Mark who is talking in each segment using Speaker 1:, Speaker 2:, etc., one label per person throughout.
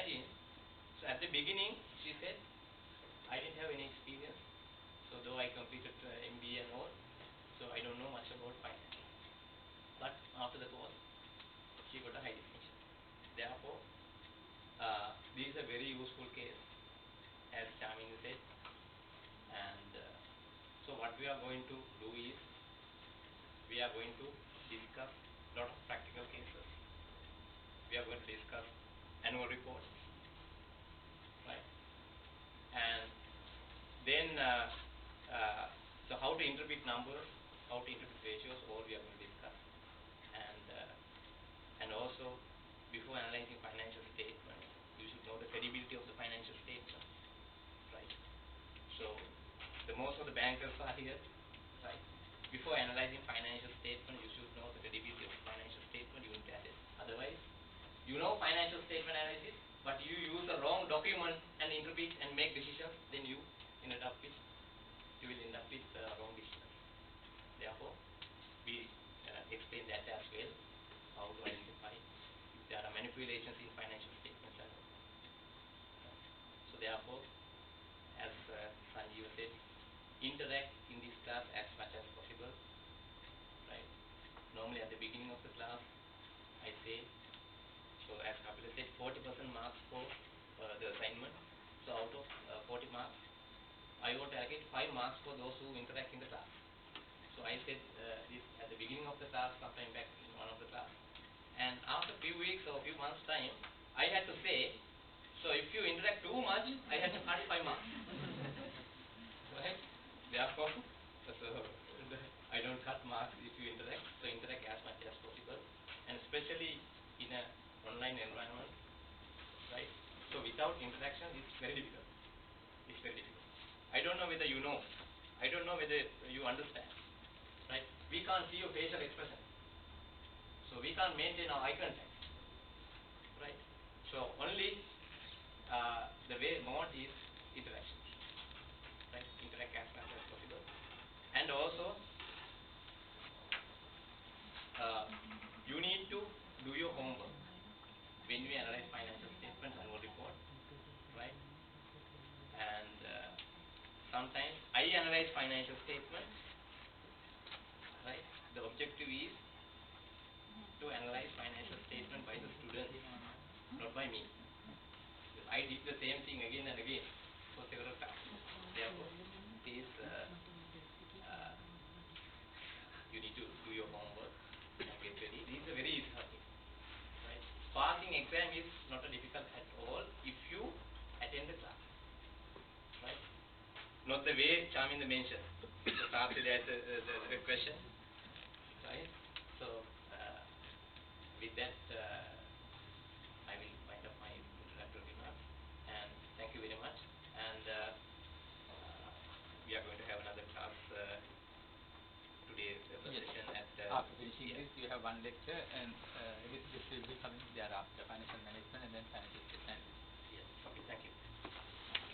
Speaker 1: imagine, so at the beginning she said, I didn't have any experience, so though I completed MBA and all, so I don't know much about finance. But after the course, she got a high distinction. Therefore, this is a very useful case, as Chamini said. And so what we are going to do is, we are going to discuss a lot of practical cases. We are going to discuss annual reports, right? And then, so how to interpret numbers, how to interpret ratios, all we are going to discuss. And also, before analyzing financial statements, you should know the credibility of the financial statement, right? So, the most of the bankers are here, right? Before analyzing financial statement, you should know the credibility of the financial statement. You need to assess. Otherwise, you know financial statement analysis, but you use the wrong document and interpret and make decisions, then you will end up with wrong decisions. Therefore, we explain that as well, how to identify if there are manipulations in financial statements and all. So therefore, as Sanjeev said, interact in this class as much as possible, right? Normally at the beginning of the class, I say, so as Kapila said, 40% marks for the assignment. So out of 40 marks, I want to allocate 5 marks for those who interact in the class. So I said this at the beginning of the class, sometime back in one of the class. And after a few weeks or a few months time, I had to say, so if you interact too much, I had to cut 5 marks. Right? Therefore, so I don't cut marks if you interact. So interact as much as possible, and especially in an online environment, right? So without interaction, it's very difficult. It's very difficult. I don't know whether you know. I don't know whether you understand. Right? We can't see your facial expression. So we can't maintain our eye contact. Right? So only the way mode is interaction. Right? Interact as much as possible. And also, you need to do your homework when you analyze financial statements, annual report. Right? And sometimes I analyze financial statements. Right? The objective is to analyze financial statement by the students, not by me. Because I did the same thing again and again for several times. Therefore, this you need to do your homework and get ready. This is a very easy subject. Right? Passing exam is not a difficult at all if you attend the class. Right? Not the way Chaminda mentioned. So started as a question. Right? So with that, I will wind up my introductory remarks, and thank you very much. And we are going to have another class today, the session at.
Speaker 2: After finishing this, you have one lecture, and this will be coming thereafter, financial management and then financial statement.
Speaker 1: Yes. Okay. Thank you.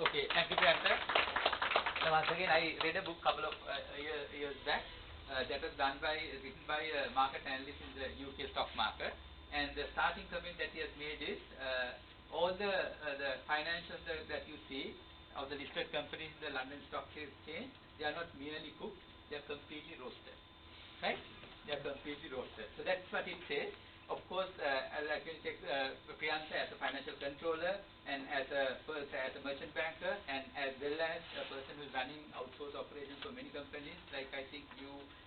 Speaker 2: Okay. Thank you, Priyanka. Now, once again, I read a book couple of years back. That was written by a market analyst in the UK stock market, and the starting comment that he has made is all the financials that you see of the listed companies in the London Stock Exchange, they are not merely cooked, they are completely roasted, right? They are completely roasted. So that's what it says. Of course, I can take Priyanka as a financial controller and as a merchant banker, and as well as a person who is running outsourced operations for many companies. Like I think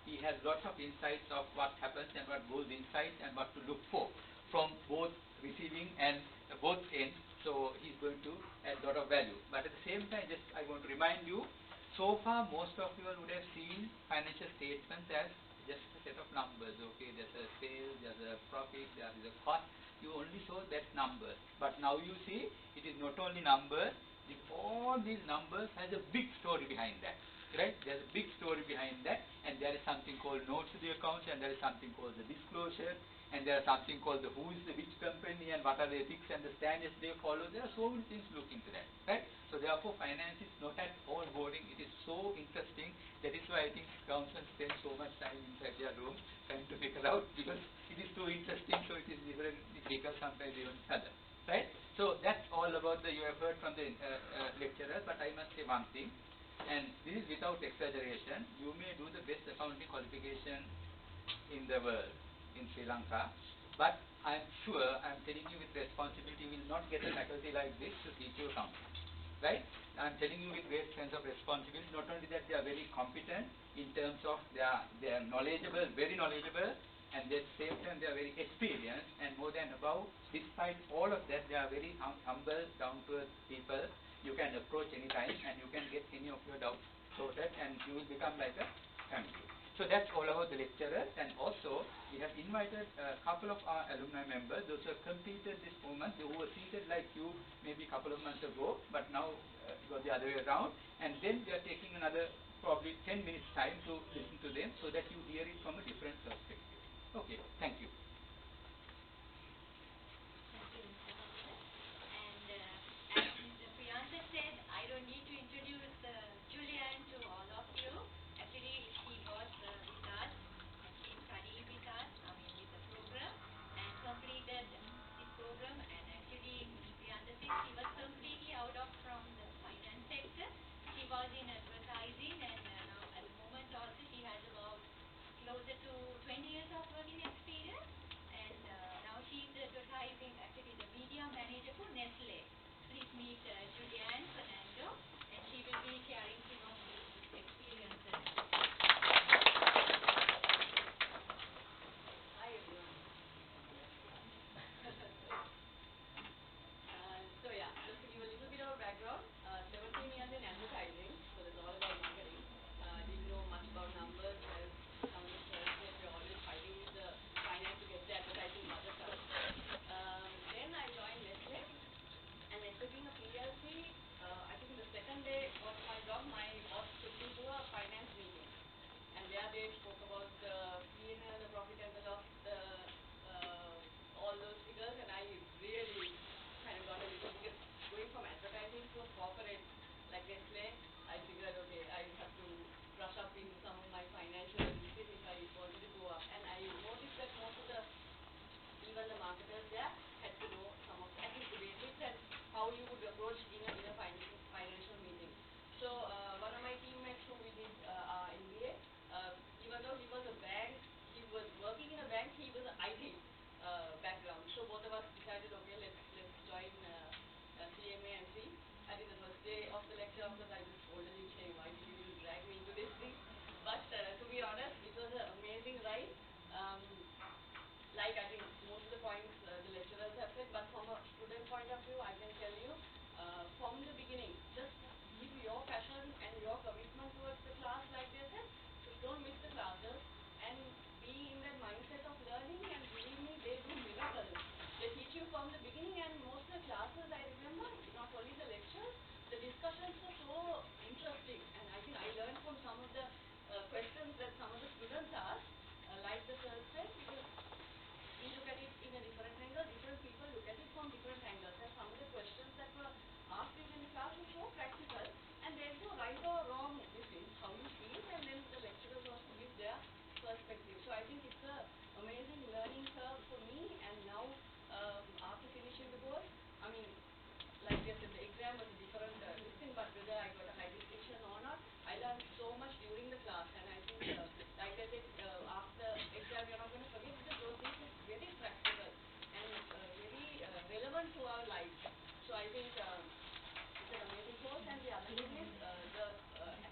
Speaker 2: he has lots of insights of what happens and what goes inside and what to look for from both receiving and both ends. So he's going to add a lot of value. But at the same time, just I want to remind you, so far most of you would have seen financial statements as just a set of numbers. Okay, there's a sale, there's a profit, there is a cost. You only saw that numbers. But now you see, it is not only numbers. All these numbers has a big story behind that. Right? There's a big story behind that, and there is something called notes to the accounts, and there is something called the disclosure, and there is something called the who is the which company and what are the ethics and the standards they follow. There are so many things look into that. Right? So therefore, finance is not at all boring. It is so interesting. That is why I think accountants spend so much time inside their room trying to figure out, because it is so interesting. So it is different. It becomes sometimes even further. Right? So that's all all about you have heard from the lecturer, but I must say one thing, and this is without exaggeration. You may do the best accounting qualification in the world, in Sri Lanka, but I am sure, I am telling you with responsibility, you will not get a faculty like this to teach you accounting. Right? I am telling you with great sense of responsibility. Not only that, they are very competent in terms of they are knowledgeable, very knowledgeable, and at the same time they are very experienced, and more than above, despite all of that, they are very humble, down-to-earth people. You can approach any time, and you can get any of your doubts sorted, and you will become like a family. So that's all about the lecturers, and also we have invited a couple of our alumni members, those who have completed this moment, who were seated like you maybe a couple of months ago, but now it was the other way around, and then we are taking another probably 10 minutes time to listen to them so that you hear it from a different perspective. Okay, thank you.
Speaker 3: Thank you, Mr. Professor. And as Mr. Priyanka said, I don't need to introduce Julianne to all of you. Actually, she was with us, and she studied with us, with the program, and completed this program. And actually, Mr. Priyanka said she was completely out of from the finance sector. She was in advertising, and now at the moment also she has about closer to 20 years of working experience, and now she is advertising, actually the media manager for Nestle. Please meet Julianne Fernando, and she will be sharing some of these experiences. Hi everyone. So yeah, just to give a little bit of background, 17 years in advertising, so it's all about marketing. Didn't know much about numbers, as some of the friends said, we're always fighting with the finance to get the advertising budget up. Then I joined Nestle, and Nestle being a PLC, I think the second day of my job, my boss took me to a finance meeting, and there they spoke about the P&L, the profit and the loss, all those figures, and I really kind of got a little, because going from advertising to a corporate like Nestle, I figured, okay, I have to brush up in some of my financial discipline if I wanted to go up. And I noticed that most of even the marketers there had to know some of at least the basics and how you would approach in a financial meeting. So one of my teammates who we did our MBA, even though he was he was working in a bank, he was an IT background. So both of us decided, okay, let's join CMA and see. I think the first day of the lecture, of course, I just scolded him saying, why did you drag me into this thing? But to be honest, it was an amazing ride. Like I think most of the points the lecturers have said, but from a student point of view, I can tell you, from the beginning, just give your passion and your commitment towards the class like they said. Just don't miss the classes and be in that mindset of learning, and believe me, they do miracles. They teach you from the beginning, and most of the classes I remember, not only the lectures, the discussions were so interesting, and I think I learned from some of the questions that some of the students asked, like the sir said, because we look at it in a different angle, different people look at it from different angles, and some of the questions that were asked in the class were so practical, and there's no right or wrong with it, how you feel, and then the lecturers also give their perspective. So I think it's an amazing learning curve for me, and now after finishing the course, like I said, the exam was a different thing, but whether I got a high distinction or not, I learned so much during the class, and I think, like I said, after exam you're not going to forget, because those things are very practical and very relevant to our lives. So I think it's an amazing course, and the other thing is the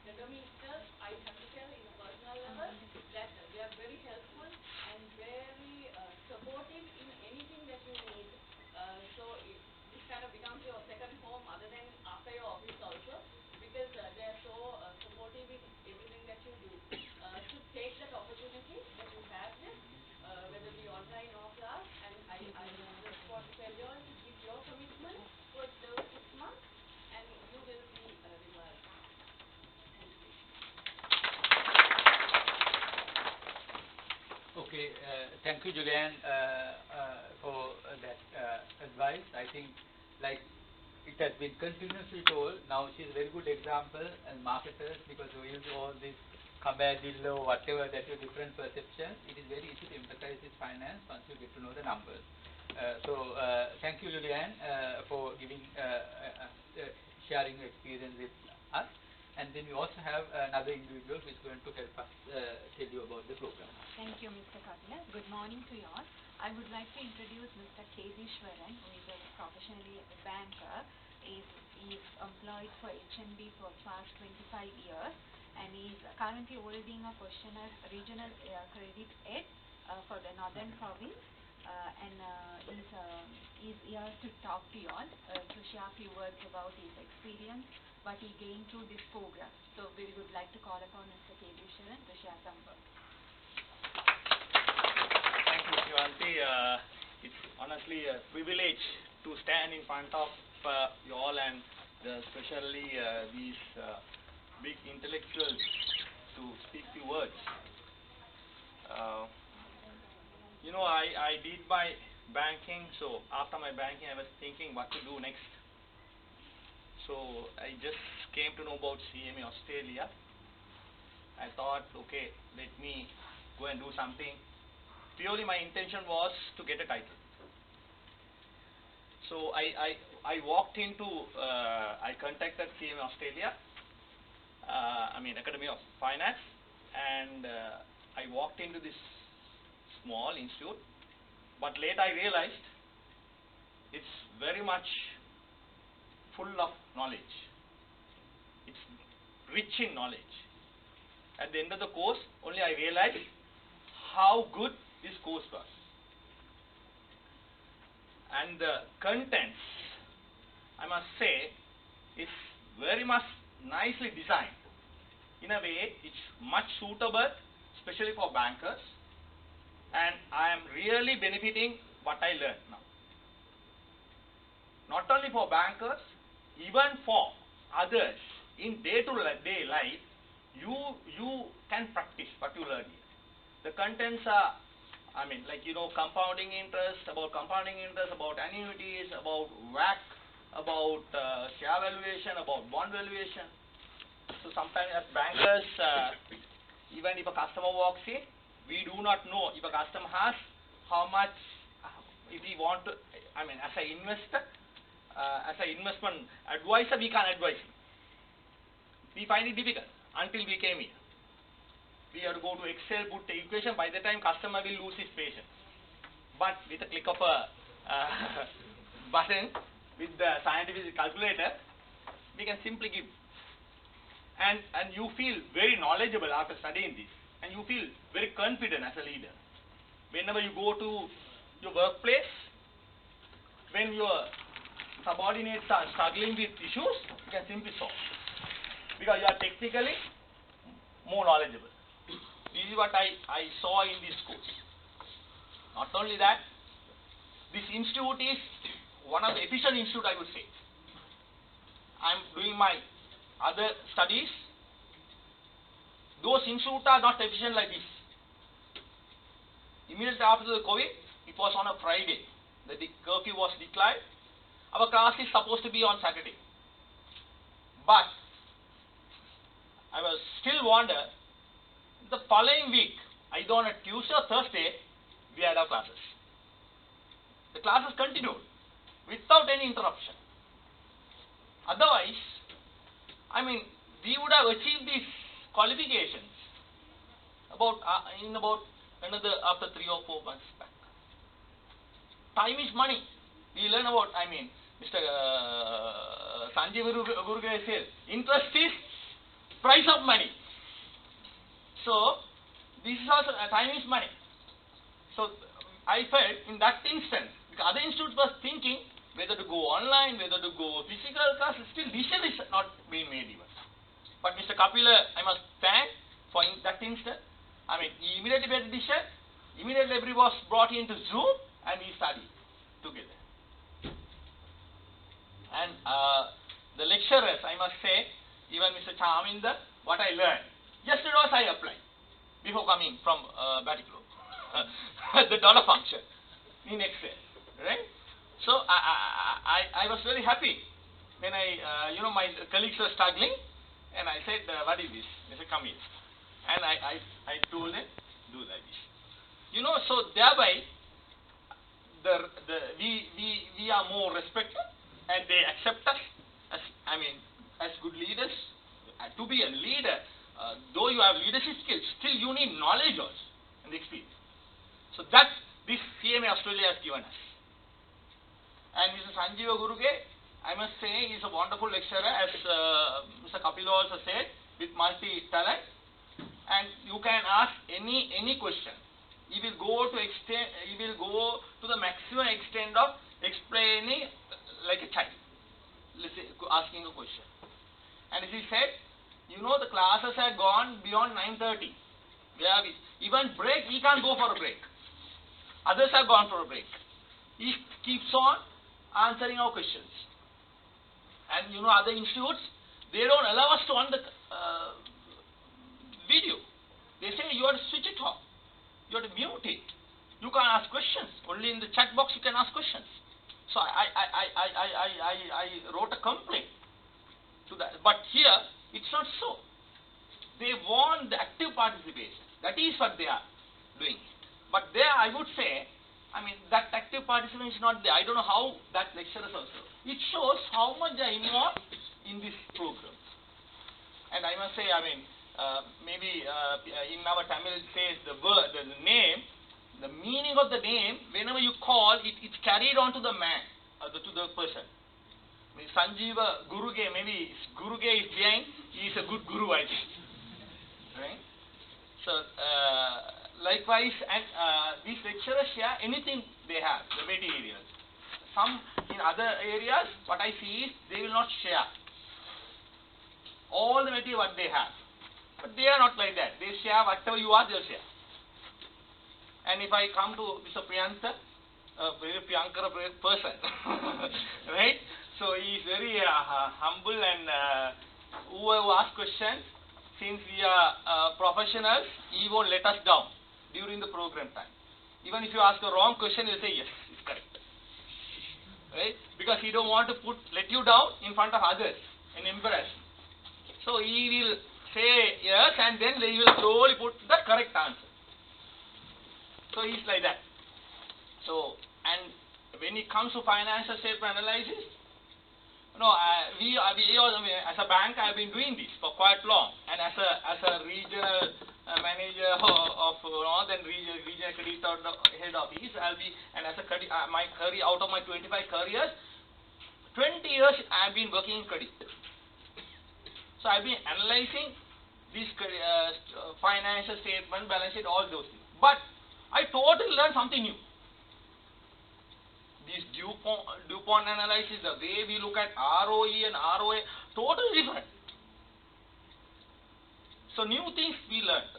Speaker 3: academy itself, I have to tell in a personal level that they are very helpful and very supportive in anything that you need. So this kind of becomes your second home other than after your office also, because they are so supportive in everything that you do. To take that opportunity that you have this, whether it be online or class, and I just want to tell you all to give your commitment towards those 6 months, and you will see results. Thank you.
Speaker 2: Okay, thank you, Julianne, for that advice. I think, like it has been continuously told, now she is a very good example and marketers, because we use all this Kabadillo, whatever that your different perceptions, it is very easy to empathize with finance once you get to know the numbers. So thank you, Julianne, for giving sharing your experience with us. And then we also have another individual who is going to help us tell you about the program.
Speaker 4: Thank you, Mr. Kapila. Good morning to you all. I would like to introduce Mr. Kedishwaran, who is professionally a banker. He is employed for HNB for past 25 years, and he is currently holding a position as Regional Credit Head for the Northern Province. He's here to talk to you all, to share a few words about his experience, what he gained through this program. So we would like to call upon Mr. Kedishwaran to share some words.
Speaker 5: Thank you, Shivanti. It's honestly a privilege to stand in front of you all, and especially these big intellectuals to speak few words. You know, I did my banking, so after my banking I was thinking what to do next. So I just came to know about CMA Australia. I thought, okay, let me go and do something. Purely my intention was to get a title. So I walked into, I contacted CMA Australia, Academy of Finance, and I walked into this small institute, but later I realized it's very much full of knowledge. It's rich in knowledge. At the end of the course, only I realized how good this course was. And the contents, I must say, is very much nicely designed. In a way, it's much suitable, especially for bankers, and I am really benefiting what I learned now. Not only for bankers, even for others in day-to-day life, you can practice what you learn here. The contents are, compounding interest, about annuities, about WAC, about share valuation, about bond valuation. So sometimes as bankers, even if a customer walks in, we do not know if a customer has how much, if we want to, as an investor, as an investment advisor, we can't advise him. We find it difficult until we came here. We have to go to Excel, put the equation. By the time customer will lose his patience. But with a click of a button with the scientific calculator, we can simply give. And you feel very knowledgeable after studying this, and you feel very confident as a leader. Whenever you go to your workplace, when your subordinates are struggling with issues, you can simply solve, because you are technically more knowledgeable. This is what I saw in this course. Not only that, this institute is one of the efficient institute, I would say. I am doing my other studies. Those institutes are not efficient like this. Immediately after the COVID, it was on a Friday. The curfew was declared. Our class is supposed to be on Saturday. But I was still wonder, the following week, either on a Tuesday or Thursday, we had our classes. The classes continued without any interruption. Otherwise, we would have achieved these qualifications after 3 or 4 months back. Time is money. We learn about, Mr. Sanjay Gurugay says, interest is price of money. So, this is also, time is money. So, I felt in that instance, the other institutes was thinking whether to go online, whether to go physical class, still decision is not being made even. But Mr. Kapila, I must thank for that instant. He immediately made a decision, immediately everyone was brought into Zoom, and we studied together. And the lecturers, I must say, even Mr. Chaminder, what I learned, yesterday was I applied, before coming from Batticaloa, the dollar function in Excel, right? So I was very happy when my colleagues were struggling, and I said, what is this? They said, come here. And I told them, do like this. So thereby, we are more respected, and they accept us as I mean, as good leaders, to be a leader, though you have leadership skills, still you need knowledge also and experience. So that this CMA Australia has given us. And Mr. Sanjeeva Guruge, I must say, is a wonderful lecturer, as Mr. Kapil also said, with multi-talent. And you can ask any question. He will go to the maximum extent of explaining like a child, asking a question. And as he said, you know, the classes have gone beyond 9:30. Even break, he can't go for a break. Others have gone for a break. He keeps on answering our questions. And you know, other institutes, they don't allow us to on the video. They say you have to switch it off. You have to mute it. You can't ask questions. Only in the chat box you can ask questions. So I wrote a complaint to that. But here, it's not so. They want the active participation. That is what they are doing. But there, I would say, I mean, that active participation is not there. I don't know how that lecturers also. It shows how much they are involved in this program. And I must say, I mean, maybe in our Tamil it says the word, the name, the meaning of the name, whenever you call, it's carried on to the man, to the person. I mean, Sanjeeva Guruge, maybe Guruge is behind, he is a good guru, I think. Right? So, likewise, and these lecturers share anything they have, the materials. Some in other areas, what I see is they will not share all the material what they have. But they are not like that. They share whatever you ask, they'll share. And if I come to Mr. Priyanta, a very Priyankara person, right? So he is very humble, and whoever asks questions, since we are professionals, he won't let us down during the program time. Even if you ask a wrong question, he'll say yes, it's correct. Right? Because he don't want to let you down in front of others and embarrass. So he will say yes, and then they will slowly put the correct answer. So he's like that. So, and when it comes to financial statement analysis, we as a bank, I have been doing this for quite long, and as a regional manager of Northern Regional Credit Head Office, I'll be, and as a credit, my career, out of my 25 careers, 20 years I have been working in credit. So I've been analyzing this financial statement, balance sheet, all those things. But I totally learned something new. This DuPont analysis, the way we look at ROE and ROA, totally different. So new things we learned.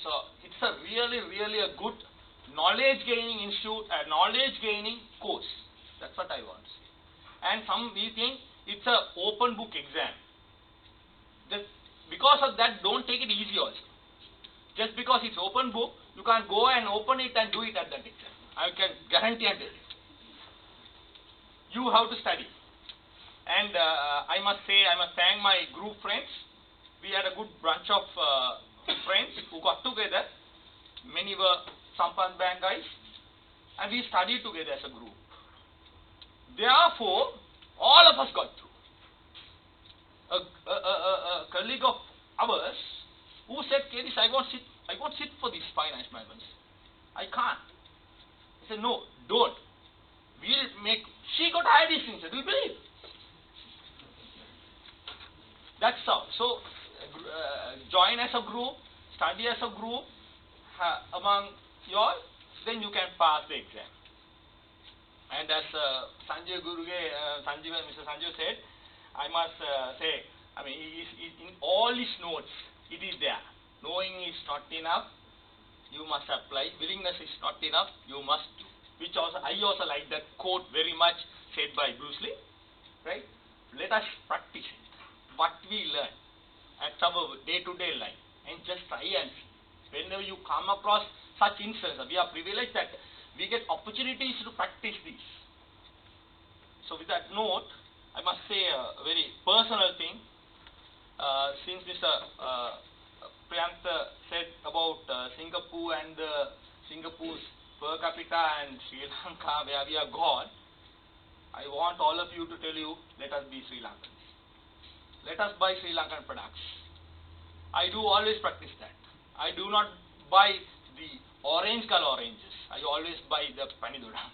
Speaker 5: So it's a really a good knowledge gaining institute, a knowledge gaining course. That's what I want to say. And some we think it's a open book exam. Just because of that, don't take it easy also. Just because it's open book, you can't go and open it and do it at that exam. I can guarantee it. You have to study. And I must say, I must thank my group friends. We had a good bunch of friends who got together. Many were Sampan Bank guys. And we studied together as a group. Therefore, all of us got through. A colleague of ours who said, Kedis, I won't sit for this finance management. I can't. I said, no, don't. We'll make, she got higher distinction, do you believe? That's how. So, join as a group, study as a group among you all, then you can pass the exam. And as Mr. Sanjeev said, I must say, I mean, in all his notes, it is there. Knowing is not enough, you must apply. Willingness is not enough, you must do. Which also, I also like that quote very much said by Bruce Lee, right? Let us practice it, what we learn at our day-to-day life, and just try and see. Whenever you come across such instances, we are privileged that we get opportunities to practice this. So with that note, I must say a very personal thing. Since Mr. Priyanta said about Singapore and Singapore's per capita and Sri Lanka where we are gone, I want all of you to tell you, let us be Sri Lankans. Let us buy Sri Lankan products. I do always practice that. I do not buy the orange color oranges. I always buy the Panidura,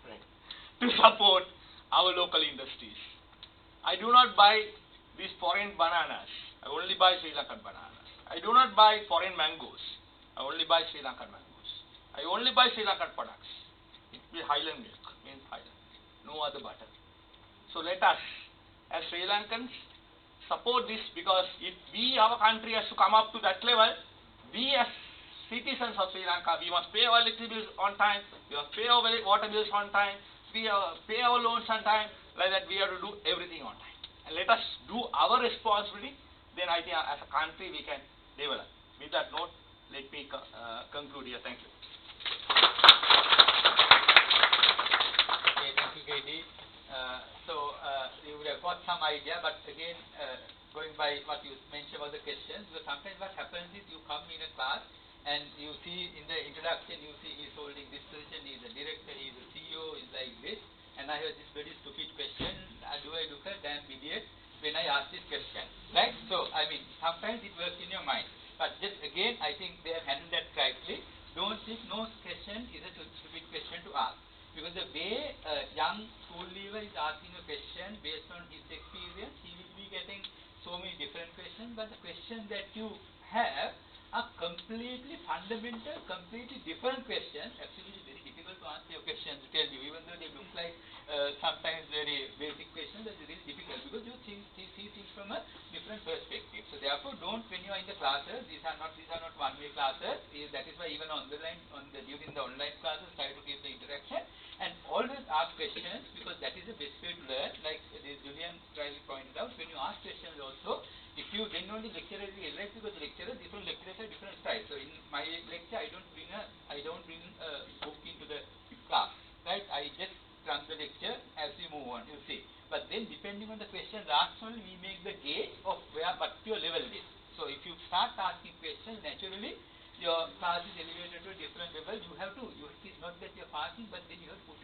Speaker 5: right, to support our local industries. I do not buy these foreign bananas. I only buy Sri Lankan bananas. I do not buy foreign mangoes. I only buy Sri Lankan mangoes. I only buy Sri Lankan products. It will be Highland milk, means Highland, no other butter. So let us, as Sri Lankans, support this, because if we, our country, has to come up to that level, we as citizens of Sri Lanka, we must pay our electricity bills on time, we must pay our water bills on time, we pay our loans on time. Like that, we have to do everything on time. And let us do our responsibility. Then I think as a country we can develop. With that note, let me conclude here. Thank you.
Speaker 2: Okay, thank you, KD. You would have got some idea, but again, going by what you mentioned about the questions, because sometimes what happens is you come in a class and you see in the introduction, you see he's holding this position, he's a director, he's a CEO, he's like this, and I have this very stupid question, do I look a damn idiot when I ask this question, right? So, I mean, sometimes it works in your mind, but just again, I think they have handled that correctly. Don't think no question is a stupid question to ask. Because the way a young school leaver is asking a question based on his experience, he will be getting so many different questions, but the questions that you have are completely fundamental, completely different questions. Absolutely very difficult to answer your questions, to tell you, even though they look like sometimes very basic questions, but it's really difficult because you see things from a different perspective. So therefore, don't, when you are in the classes, these are not one-way classes. That is why even on the line, during the online classes, try to keep the interaction and always ask questions, because that is the best way to learn. Like Julian rightly pointed out, when you ask questions also, if you then only lecturer will be right, because different lecturers have different styles. So in my lecture, I don't bring a book into the class, right? I just run the lecture as we move on, you see. But then depending on the questions asked only, we make the gauge of what your level is. So if you start asking questions, naturally your class is elevated to a different level. You have to, it's not that you're passing, but then you have to put